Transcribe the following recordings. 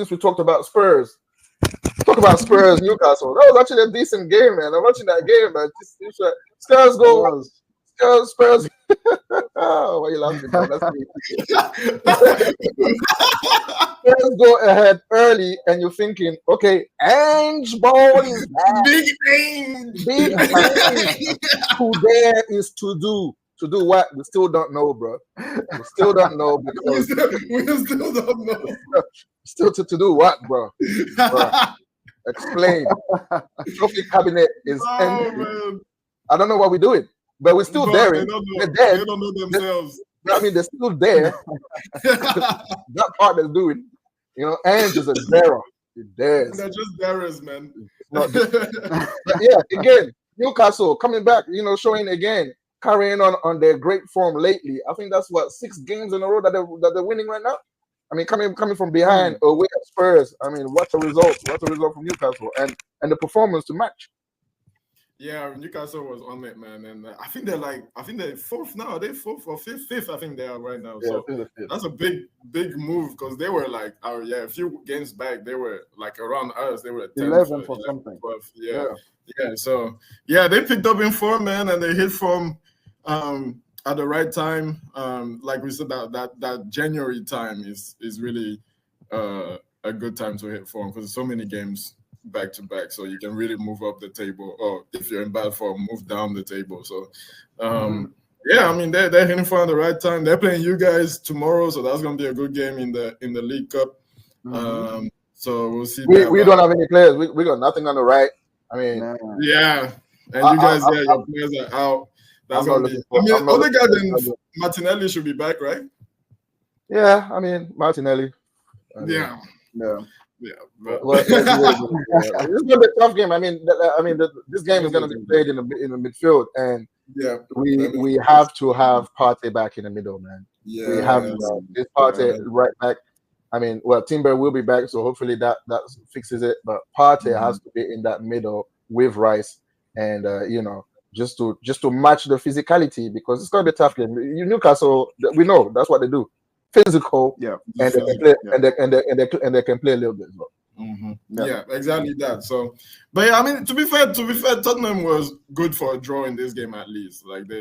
since we talked about Spurs, talk about Spurs Newcastle. That was actually a decent game, man. I'm watching that game, man. Spurs go. Spurs. Oh, why are you laughing, man? That's me. Spurs go ahead early, and you're thinking, okay, Ange ball is back. Big Ange. Big Ange. Who there is to do? To do what? We still don't know, bro. We still don't know because we still don't know. Still to do what, bro? Explain. Trophy cabinet is empty. Man. I don't know what we're doing, but we're still there. They don't know. They don't know themselves. I mean, they're still there. That part they're doing. You know, Ange is a darer. They're just darers, man. But yeah, again, Newcastle coming back, you know, showing again, carrying on their great form lately. I think that's what 6 games in a row that they're winning right now. I mean, coming from behind away at Spurs. I mean, what a result! What a result from Newcastle and the performance to match. Yeah, Newcastle was on it, man, and I think they're fourth now. They're fourth or fifth. I think they are right now. So that's a big move because they were like, a few games back, they were like around us. They were at 11 for something. 12. Yeah. So they picked up in form, man, and they hit form at the right time. Like we said, that January time is really a good time to hit form because there's so many games back to back, so you can really move up the table, or if you're in bad form, move down the table. So I mean, they're hitting for at the right time. They're playing you guys tomorrow, so that's gonna be a good game in the League Cup. So we'll see. We don't have any players. We got nothing on the right. I mean, and you guys, your players are out. That's gonna be. Other guy than Martinelli should be back, right? Yeah, I mean Martinelli. It's gonna be a tough game. I mean, this game is gonna be played in the midfield, and we have to have Partey back in the middle, man. We have this Partey right back. I mean, Timber will be back, so hopefully that fixes it. But Partey has to be in that middle with Rice, and just to match the physicality, because it's gonna be a tough game. Newcastle, we know that's what they do. Physical, and they can play, and they can play a little bit as well. Yeah, exactly that. So, but I mean, to be fair, Tottenham was good for a draw in this game at least. Like they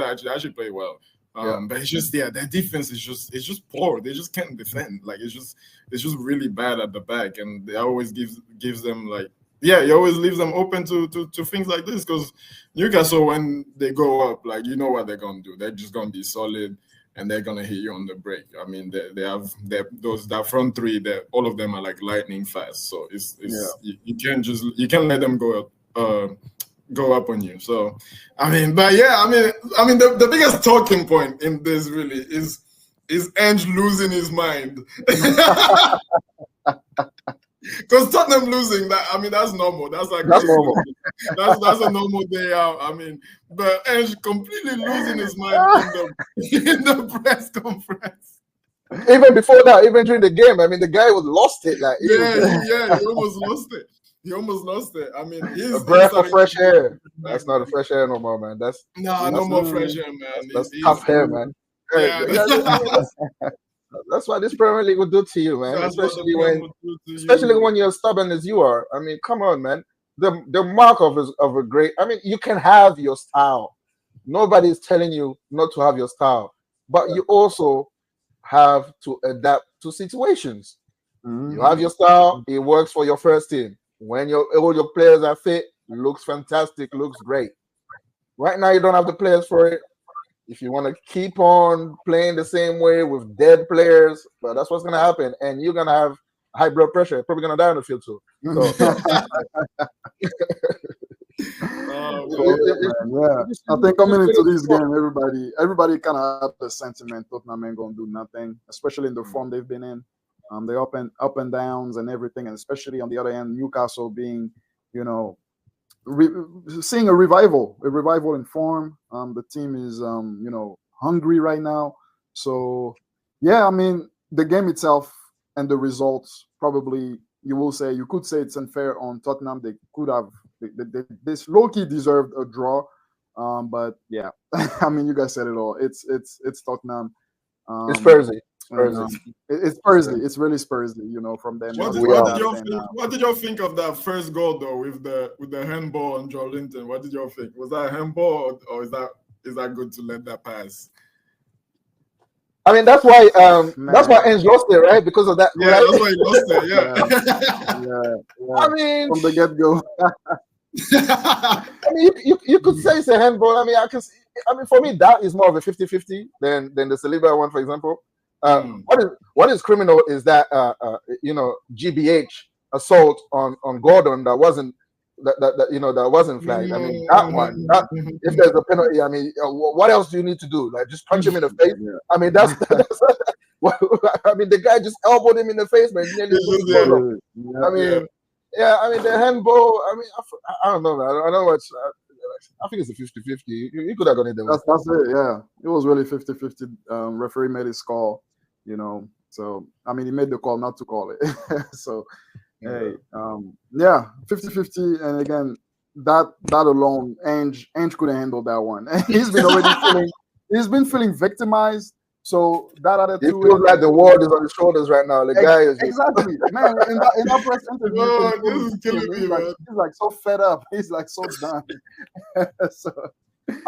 actually played well. But it's just their defense is just poor. They just can't defend. Like it's just really bad at the back, and they always gives them like. Yeah, he always leaves them open to things like this because Newcastle, when they go up, like you know what they're gonna do. They're just gonna be solid. And they're gonna hit you on the break. I mean, they have that front three. That all of them are like lightning fast. So you can't let them go up on you. So I mean, but I mean, the biggest talking point in this really is Ange losing his mind. Because Tottenham losing, that's normal. That's normal. That's a normal day out. I mean, but Ange completely losing his mind in the press conference. Even before that, even during the game, I mean, the guy was lost it. Like he almost lost it. He almost lost it. I mean, a breath of fresh air. That's not a fresh air no more, man. No more fresh air, man. That's tough hair, man. That's what this Premier League will do to you, man. Especially when you're stubborn as you are. I mean, come on, man. The mark of a great. I mean, you can have your style. Nobody's telling you not to have your style, but you also have to adapt to situations. You have your style. It works for your first team. When all your players are fit, looks fantastic, looks great. Right now, you don't have the players for it. If you want to keep on playing the same way with dead players, but that's what's going to happen. And you're going to have high blood pressure. You're probably going to die on the field too. So. I think coming into this game, everybody kind of have the sentiment Tottenham ain't going to do nothing, especially in the form they've been in. They up and downs and everything, and especially on the other end, Newcastle being, seeing a revival in form. The team is hungry right now. So I mean, the game itself and the results, probably you could say it's unfair on Tottenham. They could have this low-key deserved a draw. But I mean, you guys said it all. It's Tottenham. It's Spursy. It's Spursy. It's really Spursy, from them. What did y'all think of that first goal though with the handball on Joe Linton? What did y'all think? Was that a handball or is that good to let that pass? I mean, that's why Ange lost it, right? Because of that. Yeah, right? that's why he lost it. Yeah. I mean, from the get-go. I mean, you could say it's a handball. I mean, for me, that is more of a 50-50 than the Saliba one, for example. What is criminal is that GBH assault on Gordon that wasn't that wasn't flagged. I mean, that one. If there's a penalty, I mean, what else do you need to do? Like just punch him in the face? I mean, that's I mean, the guy just elbowed him in the face, man. I mean. Yeah, I mean, the handball, I mean, I don't know, man. I don't know what. I think it's a 50-50. You could have gone in there. That's it, yeah. It was really 50-50. Referee made his call, So, I mean, he made the call not to call it. So, hey, 50-50. And again, that alone, Ange couldn't handle that one. He's been feeling victimized. So that other two, it feels like the world is on his shoulders right now. The guy is exactly, man. In that press interview, this is killing me, man. He's like so fed up. He's like so done. So,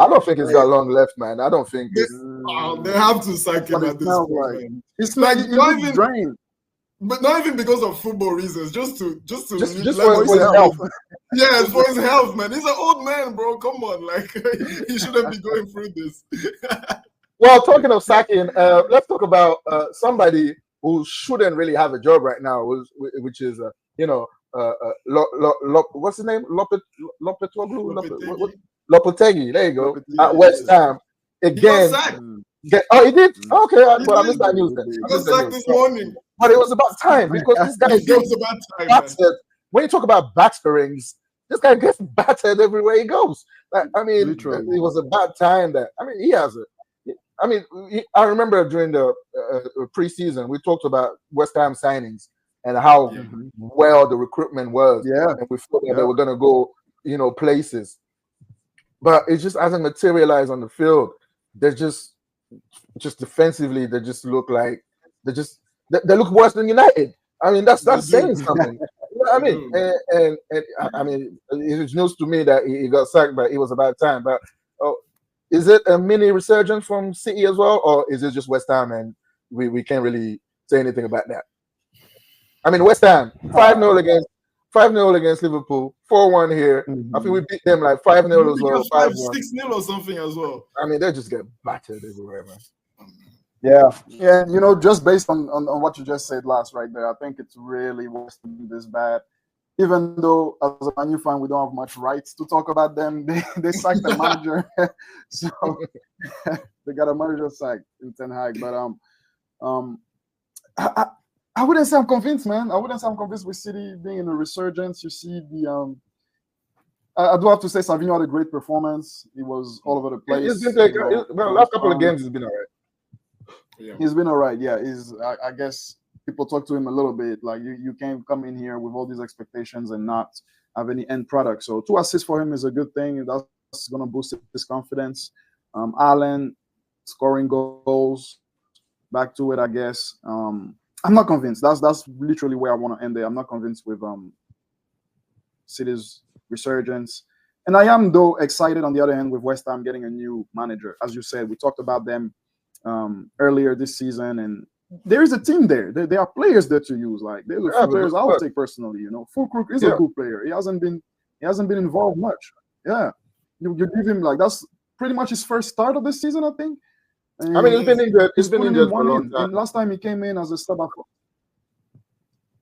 I don't think he's got long left, man. I don't think they have to sack him at this point. Like. It's like not even drained. But not even because of football reasons, just for his health. Yeah, for his health, man. He's an old man, bro. Come on, like he shouldn't be going through this. Well, talking of sacking, let's talk about somebody who shouldn't really have a job right now, which is what's his name? Lopetegui. There you go. At West Ham again. He did? Okay, but I missed that news then. He got sacked this morning. But it was about time because this guy gets battered. When you talk about batterings, this guy gets battered everywhere he goes. Like, I mean, it was about time that he has it. I remember during the preseason, we talked about West Ham signings and how well the recruitment was. Yeah. And we thought that they were going to go, places. But it just hasn't materialized on the field. They're just defensively, they just look like they look worse than United. I mean, that's saying something. You know what I mean? And I mean, it's news to me that he got sacked, but it was about time. But is it a mini resurgence from City as well, or is it just West Ham and we can't really say anything about that? I mean, West Ham 5-0 against Liverpool, 4-1 here. I think we beat them like 5-0 as well, 5-1, 6-0 or something as well. I mean, they just get battered everywhere, man. Yeah, just based on what you just said last right there, I think it's really worse to be this bad. Even though as a Man U fan we don't have much rights to talk about them, they sacked the manager, so they got a manager sacked in Ten Hag. But I wouldn't say I'm convinced, man. I wouldn't say I'm convinced with City being in a resurgence. You see the I do have to say Savinho had a great performance. He was all over the place. Last couple of games he's been all right. Yeah. He's been all right. Yeah, I guess people talk to him a little bit. Like you can't come in here with all these expectations and not have any end product. So 2 assists for him is a good thing. That's going to boost his confidence. Allen scoring goals. Back to it, I guess. I'm not convinced. That's literally where I want to end it. I'm not convinced with City's resurgence. And I am, though, excited on the other hand with West Ham getting a new manager. As you said, we talked about them earlier this season, and there is a team there. There are players there to use. Like there's a few players I would take personally. Fulkrug is a good player. He hasn't been involved much. Yeah, you give him like that's pretty much his first start of this season, I think. And he's been injured. He's been injured for a long time. And last time he came in as a sub.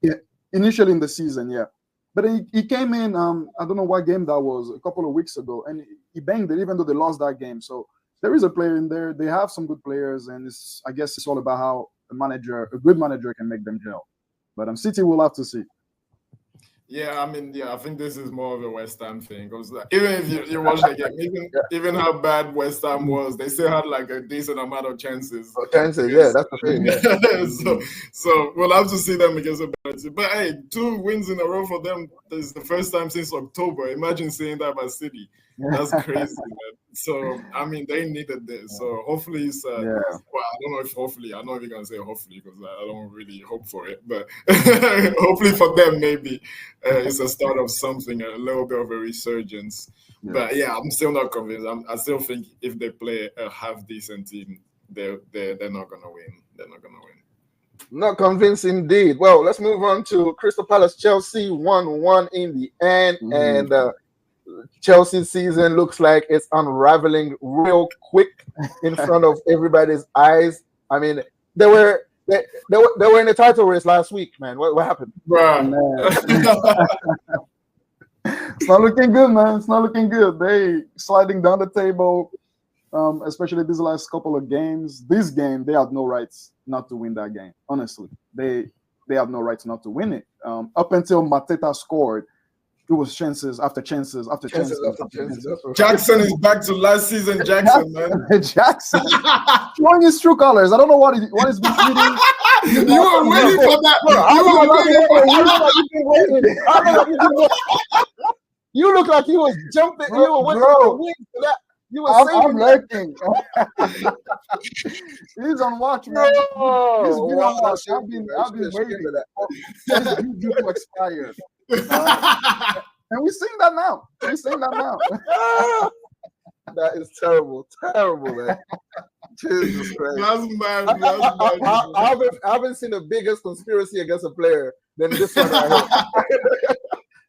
Yeah, initially in the season, yeah. But he came in. I don't know what game that was. A couple of weeks ago, and he banged it, even though they lost that game. So there is a player in there. They have some good players, and I guess it's all about how a good manager can make them gel. But City will have to see. Yeah, I think this is more of a West Ham thing. Because even if you watch the game, even how bad West Ham was, they still had like a decent amount of chances. That's the thing. Yeah. so we'll have to see them against a better team. But hey, 2 wins in a row for them. This is the first time since October. Imagine saying that about City. That's crazy, man. So I mean, they needed this. So hopefully, it's well, I don't know if hopefully. I'm not even gonna say hopefully because I don't really hope for it. But hopefully for them, maybe it's a start of something, a little bit of a resurgence. Yeah. But yeah, I'm still not convinced. I still think if they play a half decent team, they're not gonna win. They're not gonna win. Not convinced indeed. Well, let's move on to Crystal Palace Chelsea 1-1 in the end, and Chelsea's season looks like it's unraveling real quick in front of everybody's eyes. I mean, they were in the title race last week, man. What happened? It's not looking good, man. It's not looking good. They sliding down the table, especially these last couple of games. This game, they have no rights not to win that game. Honestly, they have no rights not to win it. Up until Mateta scored, it was chances after chances after chances. Jackson is back to last season. Jackson, man. Jackson showing his true colors. I don't know what is been reading. You were waiting for that. You look like he was jumping. You were waiting for the wings for that. I'm lurking. He's on watch, man. He's been on watch. I've been waiting for that. To expire. And we're seeing that now. That is terrible, man. Jesus Christ. That's mad. I haven't seen a biggest conspiracy against a player than this one right here.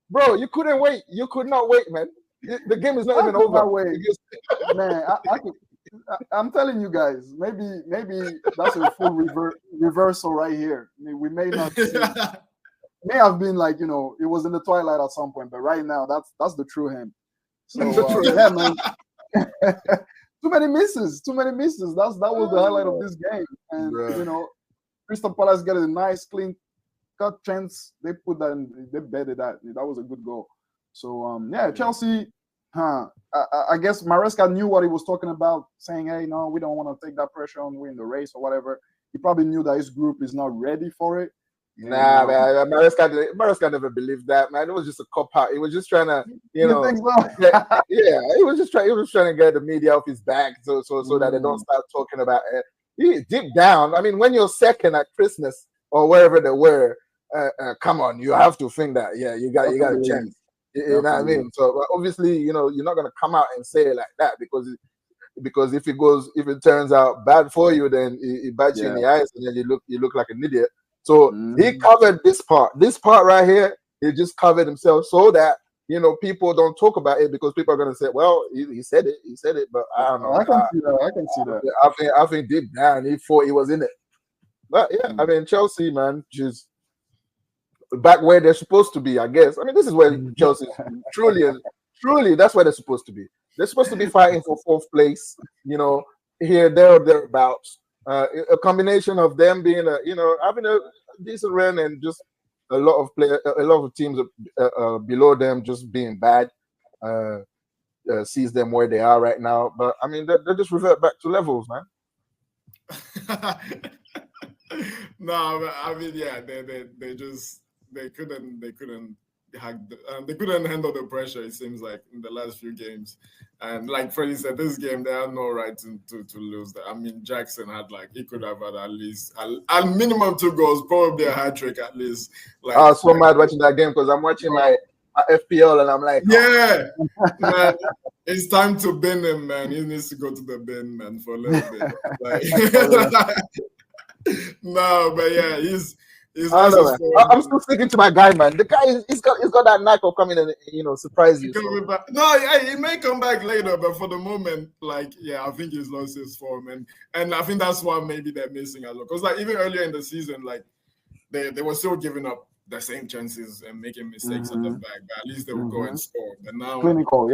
Bro, you couldn't wait. You could not wait, man. The game is not even over. Man, I'm telling you guys, maybe that's a full reversal right here. I mean, we may not see. May have been like, it was in the twilight at some point, but right now that's the true him. So yeah, man. Too many misses. That was the highlight of this game. And Crystal Palace got a nice clean cut chance. They put that in, they betted that. That was a good goal. So Chelsea, I guess Maresca knew what he was talking about, saying, hey, no, we don't want to take that pressure on, we're in the race or whatever. He probably knew that his group is not ready for it. Nah, man, Maresca never believed that, man. It was just a cop out. He was just trying to, You think so? he was trying to get the media off his back so that they don't start talking about it. He deep down, I mean, when you're second at Christmas or wherever they were, come on, you have to think that, you got a chance. You know what I mean? So obviously, you're not gonna come out and say it like that because if it turns out bad for you, then it bites you in the eyes and then you look like an idiot. So he covered this part. This part right here, he just covered himself so that people don't talk about it because people are gonna say, "Well, he said it," but I don't know. I can see that. I think deep down he thought he was in it. But yeah, I mean Chelsea, man, just back where they're supposed to be, I guess. I mean, this is where Chelsea truly that's where they're supposed to be. They're supposed to be fighting for fourth place. Here, there, or thereabouts. A combination of them being having a decent run and just a lot of teams below them just being bad sees them where they are right now. But I mean, they just revert back to levels, man. No, I mean, yeah, they couldn't handle the pressure. It seems like in the last few games, and like Freddie said, this game they had no right to lose that. I mean, Jackson he could have had at least at minimum 2 goals, probably a hat trick at least. Like, I was so mad watching that game because I'm watching my FPL and I'm like, man, it's time to bin him, man. He needs to go to the bin, man, for a little bit. No, but yeah, he's I'm still sticking to my guy, man. The guy he's got that knack of coming and surprise you. No, he may come back later, but for the moment, I think he's lost his form, and I think that's why maybe they're missing as well. Because even earlier in the season, they were still giving up the same chances and making mistakes at the back, but at least they would go and score. But now clinical,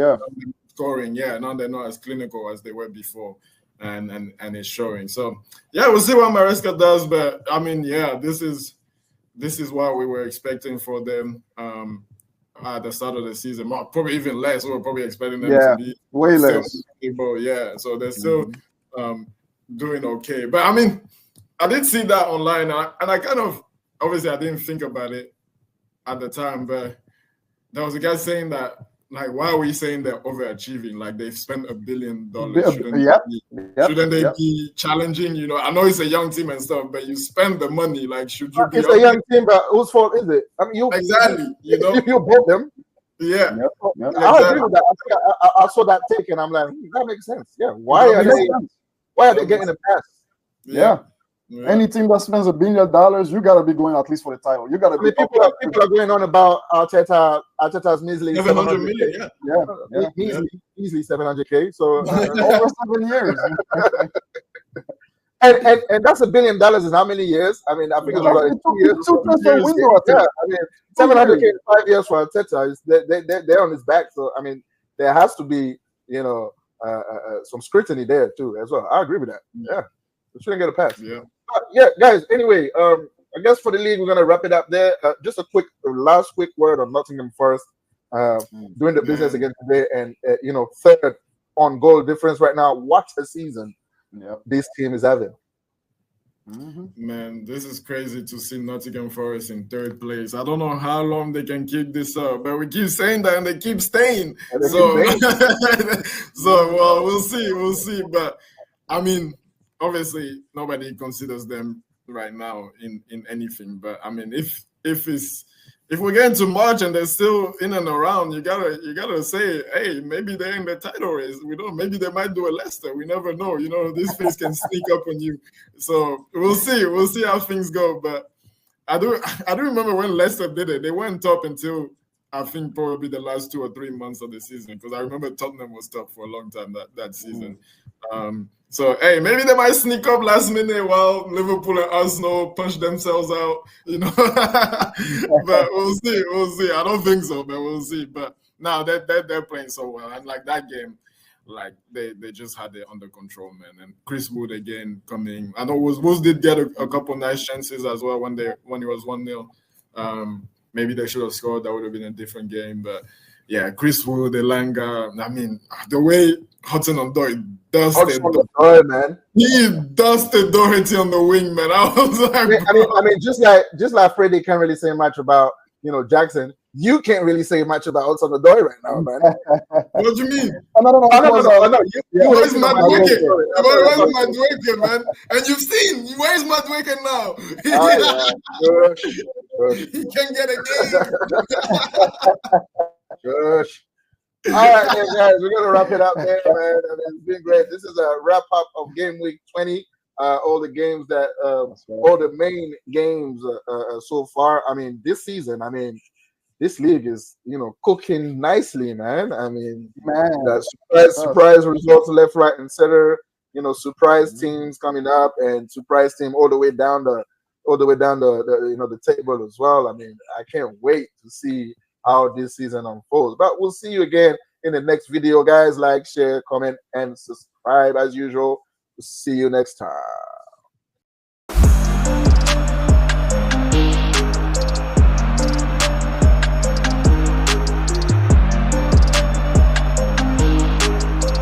scoring, now they're not as clinical as they were before. And it's showing. So we'll see what Maresca does. But I mean, this is what we were expecting for them at the start of the season. Probably even less. We were probably expecting them to be way less. So they're still doing okay. But I mean, I did see that online, and I kind of obviously I didn't think about it at the time, but there was a guy saying that like, why are we saying they're overachieving? Like, they've spent $1 billion. Shouldn't they be challenging? You know, I know it's a young team and stuff, but you spend the money. Like, should you be? It's a young team, but whose fault is it? I mean, you exactly. You know, you bought them. Yeah, I agree with that. I think I saw that take, and I'm like, that makes sense. Yeah, why are they getting a pass? Yeah. Any team that spends $1 billion, you gotta be going at least for the title. You gotta be. People are going on about Arteta's measly 700 million. Easily 700K. So over 7 years. And that's $1 billion in how many years? I mean, I think it's about 2 years. 2 window. Yeah, I mean, 700K in 5 years for Arteta they're on his back. So I mean, there has to be some scrutiny there too as well. I agree with that. Yeah, we shouldn't get a pass. Yeah, guys. Anyway, I guess for the league we're gonna wrap it up there. Just a last quick word on Nottingham Forest doing the business again today, and third on goal difference right now. What a season this team is having. Man, this is crazy to see Nottingham Forest in third place. I don't know how long they can keep this up, but we keep saying that and they keep staying. So well, we'll see. But I mean, obviously nobody considers them right now in anything. But I mean, if we're getting to March and they're still in and around, you gotta say, hey, maybe they're in the title race. We don't. Maybe they might do a Leicester. We never know. You know, this face can sneak up on you. So we'll see. We'll see how things go. But I do remember when Leicester did it. They went top until I think probably the last 2 or 3 months of the season, because I remember Tottenham was top for a long time that season. So, hey, maybe they might sneak up last minute while Liverpool and Arsenal punch themselves out, you know. But we'll see. I don't think so, but we'll see. But now they're playing so well. And like that game, like they just had it under control, man. And Chris Wood again coming. I know Wolves did get a couple nice chances as well when it was 1-0. Maybe they should have scored. That would have been a different game. But yeah, Chris Wood, Elanga. I mean, the way Hudson-Odoi dusted Hudson-Odoi, man. He dusted Doherty on the wing, man. I was like, I mean, just like Freddie can't really say much about Jackson. You can't really say much about Hudson-Odoi right now, man. What do you mean? No. Where's Madueke, man? And you've seen, where's Madueke now? He can get a game. Gosh. All right, guys, we're gonna wrap it up there, man. I mean, it's been great. This is a wrap up of game week 20. All the games all the main games so far. I mean, this season, this league is, cooking nicely, man. I mean, surprise results left, right, and center. Surprise teams coming up and surprise team all the way down the table as well. I mean, I can't wait to see how this season unfolds. But we'll see you again in the next video, guys. Like, share, comment, and subscribe as usual. We'll see you next time.